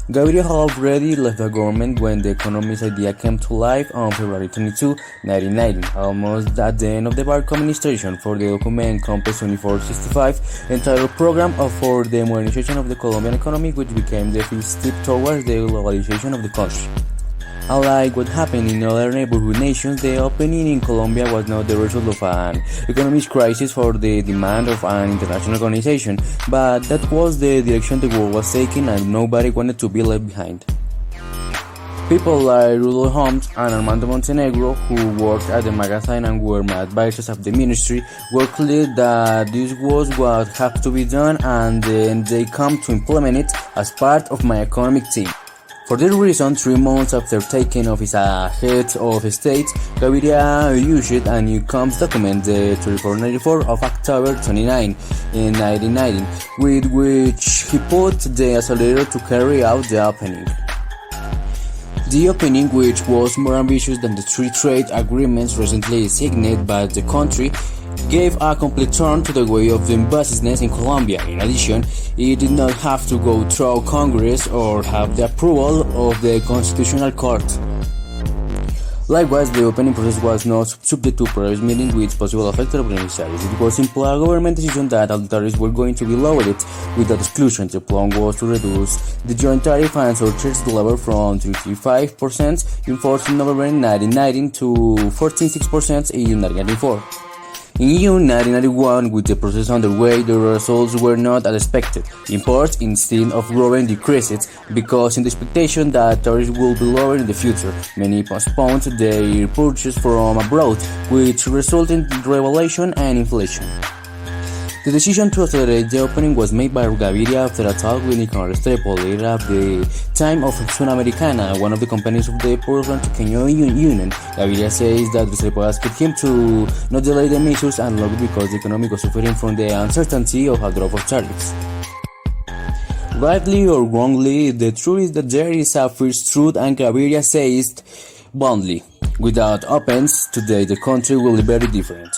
Gaviria had already left the government when the economist idea came to life on February 22, 1990, almost at the end of the Barco administration, for the document Compass 2465, entitled Program for the Modernization of the Colombian Economy, which became the first step towards the globalization of the country. Unlike what happened in other neighborhood nations, the opening in Colombia was not the result of an economic crisis for the demand of an international organization, but that was the direction the world was taking and nobody wanted to be left behind. People like Rudolf Holmes and Armando Montenegro, who worked at the magazine and were my advisors of the ministry, were clear that this was what had to be done, and then they come to implement it as part of my economic team. For this reason, 3 months after taking office as head of state, Gaviria issued a new comms document, the 3494 of October 29 in 1990, with which he put the accelerator to carry out the opening. The opening, which was more ambitious than the 3 trade agreements recently signed by the country, gave a complete turn to the way of doing business in Colombia. In addition, it did not have to go through Congress or have the approval of the Constitutional Court. Likewise, the opening process was not subject to previous meeting with possible affected beneficiaries. It was simply a government decision that all tariffs were going to be lowered without exclusion. The plan was to reduce the joint tariff and surcharge level from 35% in force in November 1990 to 14.6% in 1994. In June 1991, with the process underway, the results were not as expected. Imports, instead of growing, decreased because in the expectation that tariffs will be lower in the future, many postponed their purchases from abroad, which resulted in devaluation and inflation. The decision to accelerate the opening was made by Gaviria after a talk with Nicolás Restrepo, leader at the time of Sudamericana, one of the companies of the Puerto-Rican Union. Gaviria says that Restrepo asked him to not delay the measures and lock because the economy was suffering from the uncertainty of a drop of tariffs. Rightly or wrongly, the truth is that there is a first truth, and Gaviria says boldly, without opens, today the country will be very different.